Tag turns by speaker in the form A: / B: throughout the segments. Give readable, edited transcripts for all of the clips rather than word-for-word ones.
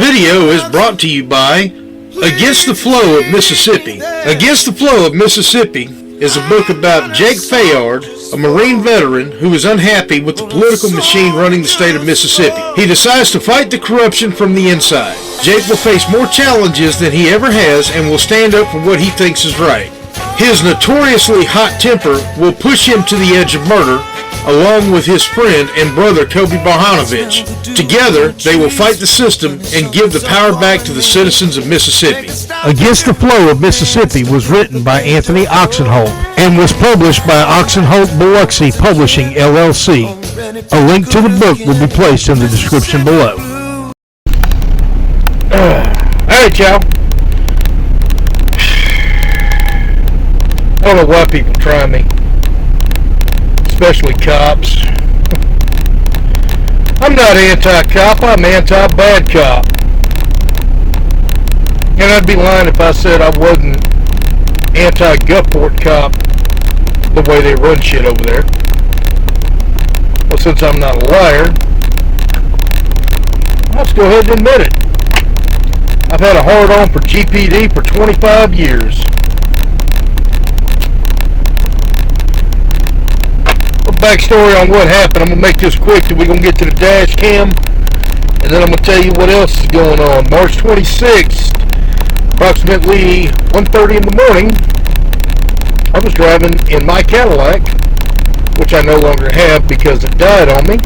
A: video is brought to you by Against the Flow of Mississippi. Against the Flow of Mississippi is a book about Jake Fayard, a Marine veteran who is unhappy with the political machine running the state of Mississippi. He decides to fight the corruption from the inside. Jake will face more challenges than he ever has and will stand up for what he thinks is right. His notoriously hot temper will push him to the edge of murder, along with his friend and brother Kobe Barhanovich. Together, they will fight the system and give the power back to the citizens of Mississippi.
B: Against the Flow of Mississippi was written by Anthony Oksenholt and was published by Oksenholt Biloxi Publishing, LLC. A link to the book will be placed in the description below.
A: Alright, y'all. I don't know why people try me. Especially cops. I'm not anti-cop, I'm anti-bad cop. And I'd be lying if I said I wasn't anti-Gulfport cop the way they run shit over there. Well, since I'm not a liar, let's go ahead and admit it. I've had a hard-on for GPD for 25 years. Backstory on what happened. I'm going to make this quick, then we're going to get to the dash cam, and then I'm going to tell you what else is going on. March 26th, approximately 1:30 in the morning, I was driving in my Cadillac, which I no longer have because it died on me,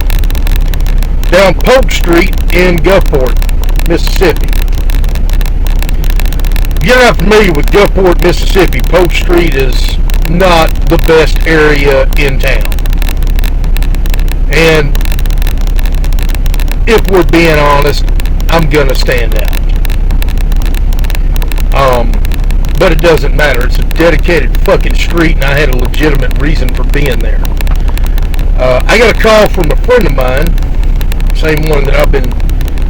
A: down Polk Street in Gulfport, Mississippi. If you're not familiar with Gulfport, Mississippi, Polk Street is not the best area in town. And if we're being honest, I'm gonna stand out. But it doesn't matter. It's a dedicated fucking street, and I had a legitimate reason for being there. I got a call from a friend of mine, same one that I've been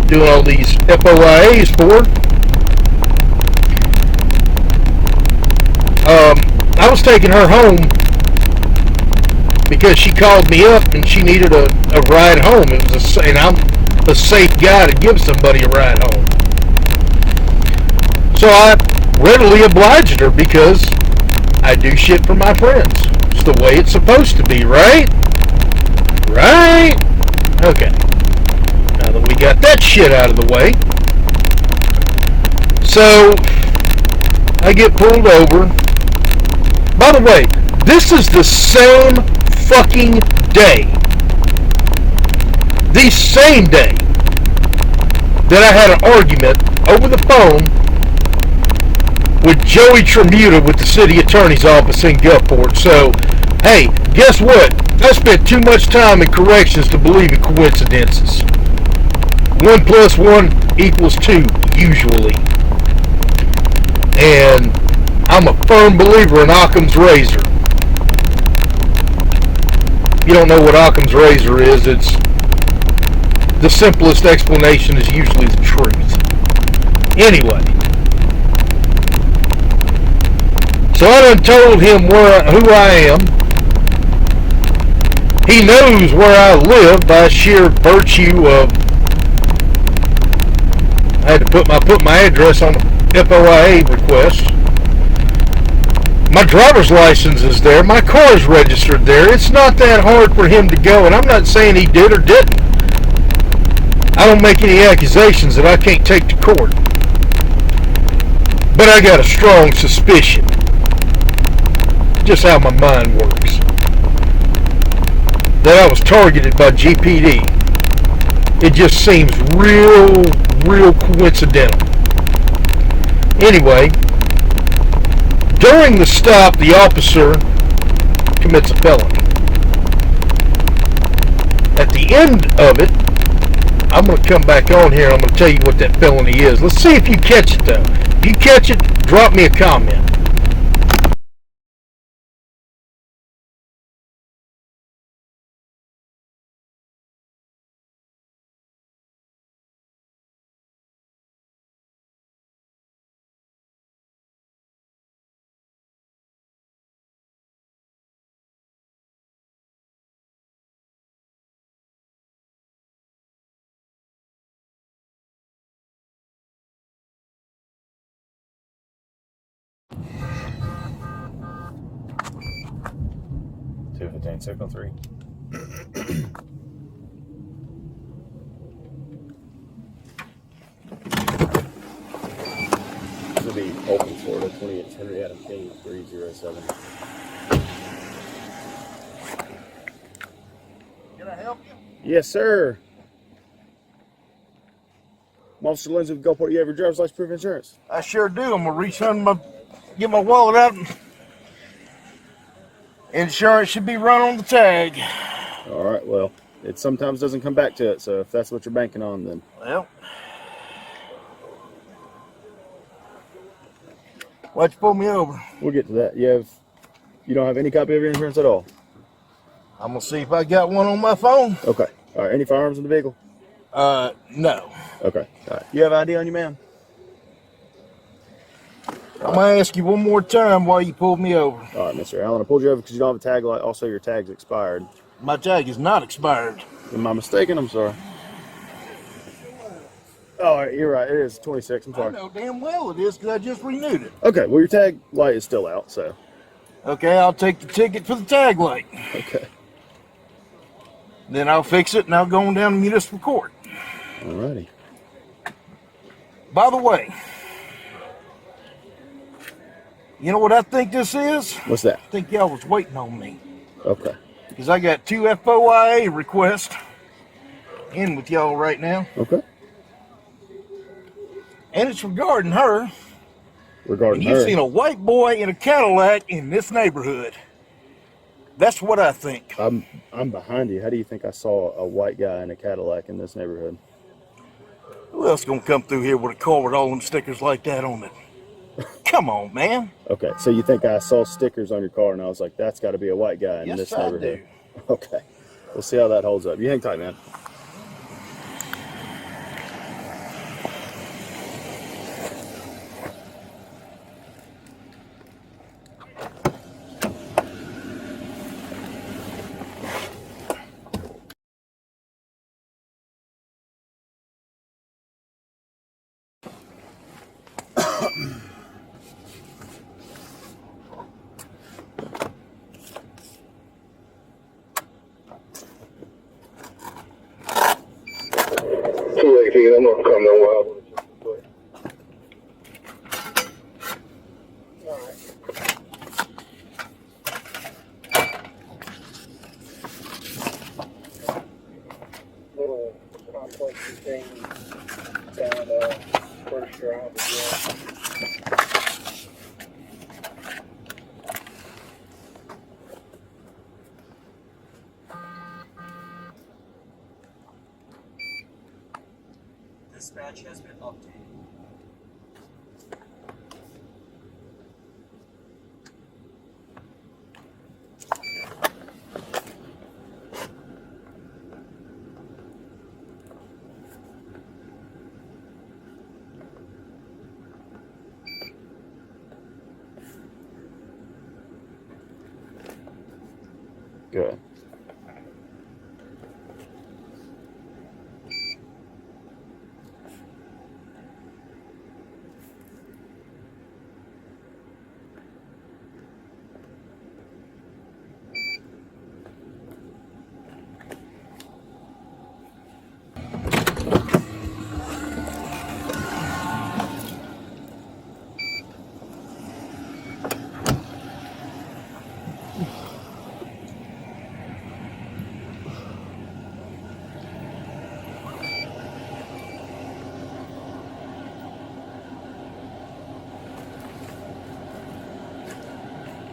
A: doing all these FOIAs for. I was taking her home because she called me up and she needed a ride home. And I'm a safe guy to give somebody a ride home. So I readily obliged her because I do shit for my friends. It's the way it's supposed to be, right? Right? Okay. Now that we got that shit out of the way. So I get pulled over. By the way, this is the same fucking day, the same day that I had an argument over the phone with Joey Tremuta with the city attorney's office in Gulfport. So, hey, guess what? I spent too much time in corrections to believe in coincidences. 1 + 1 = 2, usually. And I'm a firm believer in Occam's razor. If you don't know what Occam's razor is, it's the simplest explanation is usually the truth. Anyway, so I done told him who I am. He knows where I live by sheer virtue of I had to put my address on the FOIA request. My driver's license is there. My car is registered there. It's not that hard for him to go, and I'm not saying he did or didn't. I don't make any accusations that I can't take to court. But I got a strong suspicion. Just how my mind works. That I was targeted by GPD. It just seems real coincidental. Anyway, during the stop, the officer commits a felony. At the end of it, I'm going to come back on here and I'm going to tell you what that felony is. Let's see if you catch it, though. If you catch it, drop me a comment.
C: 215, signal 3. This will be open Florida, 28 Henry Adam King, 307.
A: Can I help you?
C: Yes, sir. I'm Officer Lindsay with Gulfport. You have your driver's license proof of insurance?
A: I sure do. I'm gonna reach under get my wallet out. And insurance should be run on the tag.
C: All right, well, it sometimes doesn't come back to it, so if that's what you're banking on, then.
A: Well, why'd you pull me over?
C: We'll get to that. You don't have any copy of your insurance at all?
A: I'm gonna see if I got one on my phone.
C: Okay. All right, any firearms in the vehicle?
A: No.
C: Okay. All right. You have ID on you, ma'am?
A: I'm gonna ask you one more time why you pulled me over.
C: All right, Mr. Allen, I pulled you over because you don't have a tag light. Also, your tag's expired.
A: My tag is not expired.
C: Am I mistaken? I'm sorry. Oh, you're right. It is 26. I'm
A: I
C: sorry.
A: know damn well it is because I just renewed it.
C: Okay. Well, your tag light is still out, so.
A: Okay, I'll take the ticket for the tag light.
C: Okay.
A: Then I'll fix it and I'll go on down to municipal court.
C: Alrighty.
A: By the way, you know what I think this is?
C: What's that?
A: I think y'all was waiting on me.
C: Okay.
A: Because I got 2 FOIA requests in with y'all right now.
C: Okay.
A: And it's regarding her.
C: Regarding
A: And you've
C: her.
A: seen a white boy in a Cadillac in this neighborhood. That's what I think.
C: I'm behind you. How do you think I saw a white guy in a Cadillac in this neighborhood?
A: Who else gonna come through here with a car with all them stickers like that on it? Come on, man.
C: Okay, so you think I saw stickers on your car and I was like, that's got to be a white guy in
A: Yes,
C: this
A: I
C: neighborhood.
A: do.
C: Okay, we'll see how that holds up. You hang tight, man.
D: I'm gonna come no wild. Little complex thing down First Drive again.
E: Dispatch has been updated.
C: Good.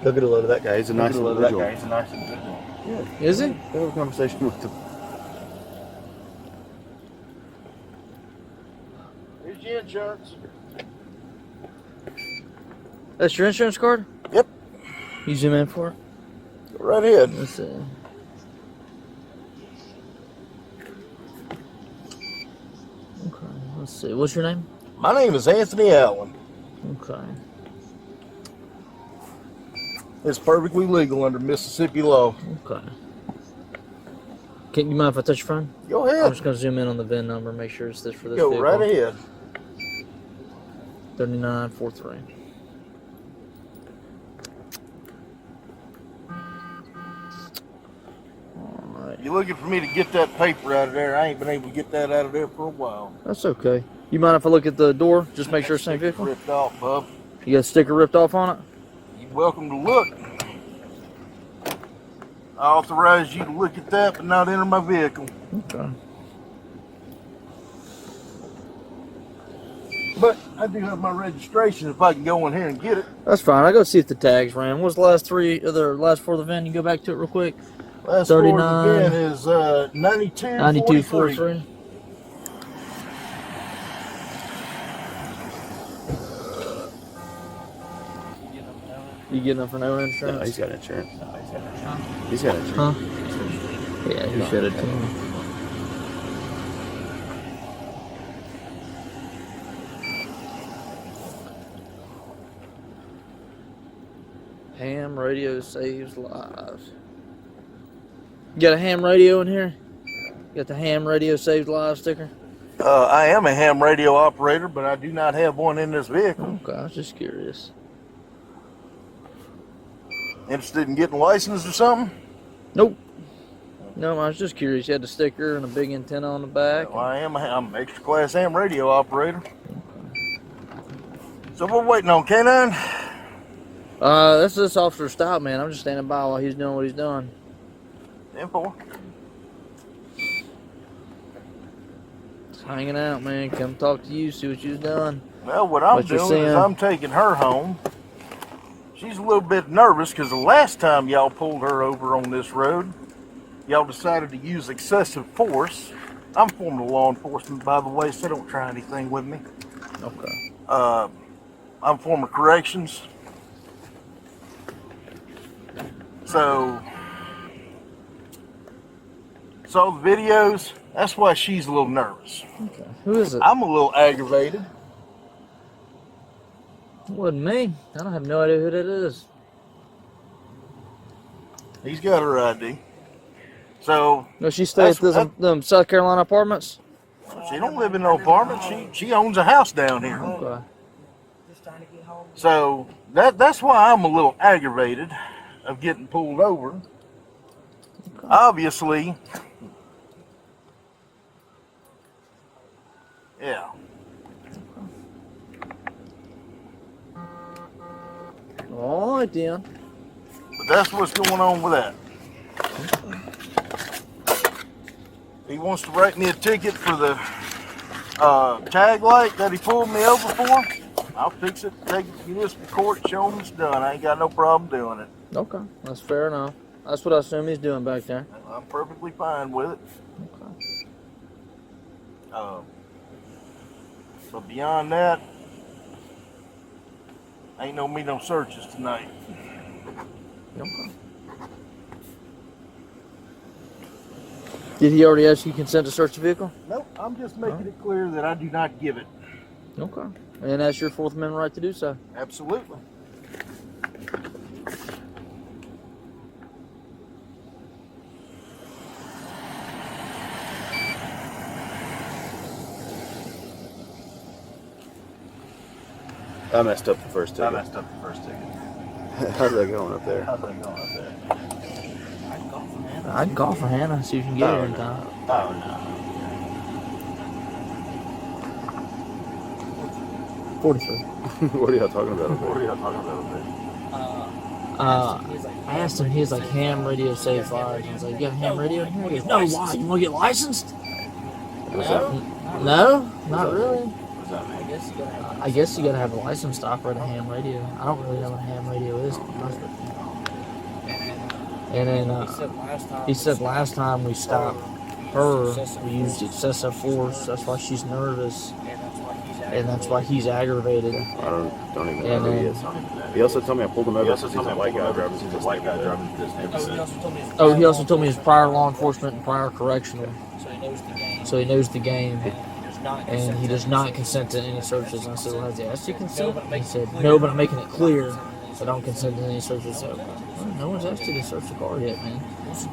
C: Go get a load of that guy. He's a nice individual.
E: He's a nice individual.
C: Yeah.
E: Is he?
C: Have a conversation with him.
A: Here's your insurance.
E: That's your insurance card?
A: Yep.
E: You zoom in for it?
A: Go right ahead.
E: Let's see. Okay, let's see. What's your name?
A: My name is Anthony Allen.
E: Okay.
A: It's perfectly legal under Mississippi law.
E: Okay. Can you mind if I touch your phone?
A: Go
E: I'm
A: ahead.
E: just going to zoom in on the VIN number, make sure it's this for this
A: Go
E: vehicle.
A: right ahead.
E: 3943. right.
A: You're looking for me to get that paper out of there. I ain't been able to get that out of there for a while.
E: That's okay. You mind if I look at the door? Just make sure it's the same
A: Sticker's
E: vehicle?
A: ripped off, bub.
E: You got a sticker ripped off on it?
A: You're welcome to look. I authorize you to look at that, but not enter my vehicle.
E: Okay.
A: But I do have my registration if I can go in here and get it.
E: That's fine. I'll go see if the tags ran. What's the last four of the VIN? You go back to it real quick.
A: Last
E: 39.
A: four of the VIN is 9243.
E: 9243. You getting up for no insurance?
C: No, he's got insurance. He's got insurance.
E: Huh? Yeah, he should have told me. Ham radio saves lives. You got a ham radio in here? You got the ham radio saves lives sticker?
A: I am a ham radio operator, but I do not have one in this vehicle.
E: Okay, I was just curious.
A: Interested in getting licensed or something?
E: Nope. No, I was just curious. You had the sticker and a big antenna on the back.
A: Well, I'm an extra class ham radio operator. So we're waiting on K9.
E: That's this officer stop, man. I'm just standing by while he's doing what he's doing.
A: 10-4.
E: Just hanging out, man. Come talk to you, see what you're doing.
A: Well, what I'm
E: What you're
A: doing is
E: seeing.
A: I'm taking her home. She's a little bit nervous because the last time y'all pulled her over on this road, y'all decided to use excessive force. I'm former law enforcement, by the way, so don't try anything with me.
E: Okay.
A: I'm former corrections. So, saw the videos. That's why she's a little nervous.
E: Okay. Who is it?
A: I'm a little aggravated.
E: It wasn't me. I don't have no idea who that is.
A: He's got her ID. So,
E: No, she stays at them South Carolina apartments?
A: she don't live in no apartment. She owns a house down here.
E: Okay.
A: So that's why I'm a little aggravated of getting pulled over. Obviously, yeah.
E: All right, then.
A: But that's what's going on with that. He wants to write me a ticket for the tag light that he pulled me over for. I'll fix it, take it to municipal court, show him it's done. I ain't got no problem doing it.
E: Okay. That's fair enough. That's what I assume he's doing back there.
A: I'm perfectly fine with it.
E: Okay.
A: But beyond that, ain't no searches tonight.
E: Okay. Did he already ask you consent to search the vehicle?
A: Nope, I'm just making it clear that I do not give it.
E: Okay. And that's your Fourth Amendment right to do so.
A: Absolutely.
C: I messed up the first ticket.
A: How's
C: How's that going up there?
A: that going up there?
E: I'd call for Hannah, see if you can get her in time.
A: Oh, no.
E: 43.
C: What are y'all talking about up there?
E: I asked him, he was like, ham radio saves lives. I was like, you got a ham radio in here? He goes, no, why? You want to get licensed?
C: What's that?
E: No, not really.
C: What's that mean?
E: I guess you gotta have a license to operate a ham radio. I don't really know what a ham radio is, to be honest with you. And then he said last time we stopped her, we used excessive force. That's why she's nervous, and that's why he's aggravated.
C: I don't even know who he is. He also told me I pulled him over because he's a white guy driving through this neighborhood.
E: Oh, he also told me his prior law enforcement and prior correctional, so he knows the game. And he does not consent to any searches. And I said, well, has he asked you consent? He said, no, but I'm making it clear I don't consent to any searches. So, well, no one's asked you to search the car yet, man. So,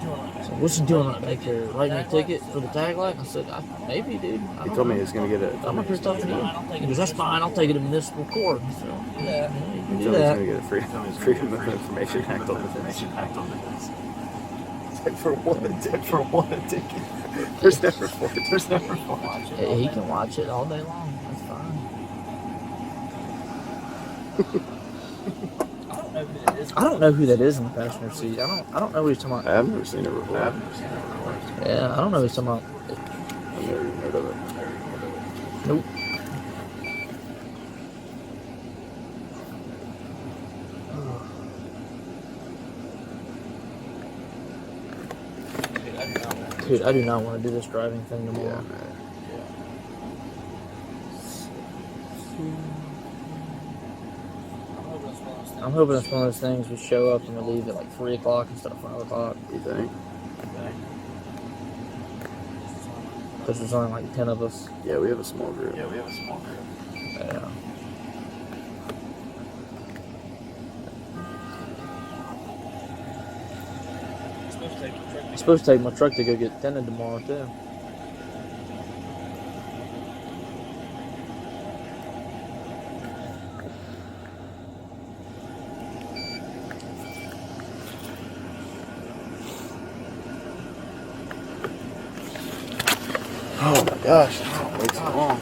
E: what's he doing right back there? Writing me a ticket for the tag light? I said, maybe, dude.
C: He told me he was going to get it.
E: I'm up here talking to you. He goes, that's fine. I'll take it to municipal court. So, yeah, you can
C: He
E: do
C: told me he was
E: that.
C: going to get a Freedom of Information Act on this. For one ticket. There's never four.
E: He can watch it all day long. That's fine. I don't know who that is in the passenger seat. I don't know what he's talking about.
C: I've never seen it before.
E: Yeah, I don't know what he's talking about.
C: I've never even heard of it.
E: Nope. Dude, I do not want to do this driving thing tomorrow.
C: Yeah, man.
E: I'm hoping it's one of those things we show up and we leave at like 3 o'clock instead of 5 o'clock.
C: You think?
E: Because there's only like 10 of us.
C: Yeah, we have a small group.
E: Yeah. I'm supposed to take my truck to go get tinted tomorrow too.
C: Oh my gosh. Wait so long.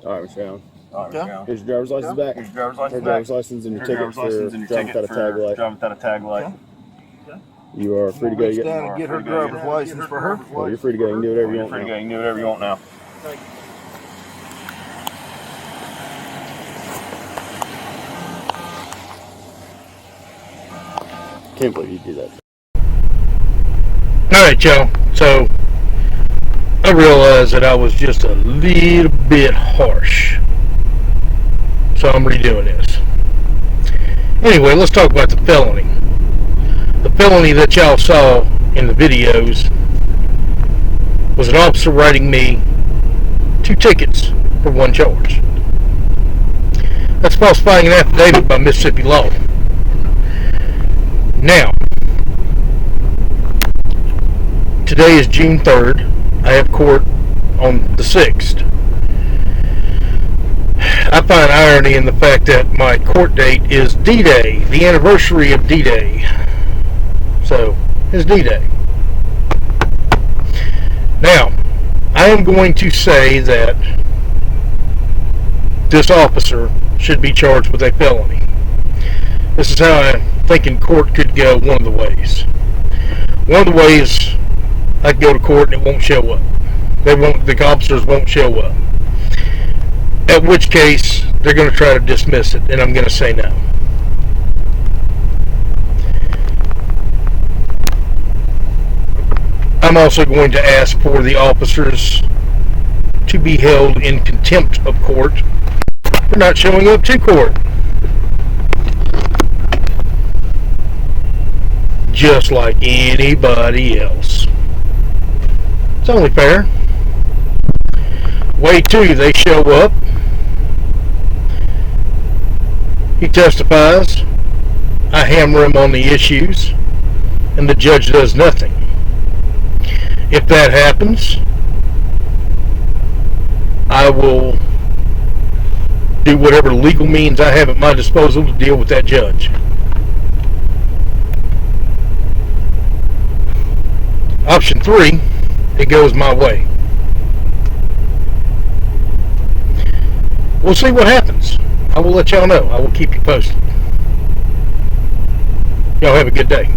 C: All right, Michelle. Here's your driver's license back. Here's your driver's license and your ticket for driving without a tag light. You are free to go.
F: Down and get her driver's license for her.
C: Well, you're free to go. You can do whatever you want now.
F: You can do whatever you want now.
C: Can't believe you do that.
B: Alright, y'all. So, I realized that I was just a little bit harsh. So I'm redoing this. Anyway, let's talk about the felony. The felony that y'all saw in the videos was an officer writing me 2 tickets for 1 charge. That's falsifying an affidavit by Mississippi law. Now, today is June 3rd. I have court on the 6th. I find irony in the fact that my court date is D-Day, the anniversary of D-Day. So, it's D-Day. Now, I am going to say that this officer should be charged with a felony. This is how I'm thinking court could go one of the ways. One of the ways, I could go to court and it won't show up. The officers won't show up. At which case, they're going to try to dismiss it, and I'm going to say no. I'm also going to ask for the officers to be held in contempt of court for not showing up to court. Just like anybody else. It's only fair. Way 2, they show up. He testifies. I hammer him on the issues, and the judge does nothing. If that happens, I will do whatever legal means I have at my disposal to deal with that judge. Option 3, it goes my way. We'll see what happens. I will let y'all know. I will keep you posted. Y'all have a good day.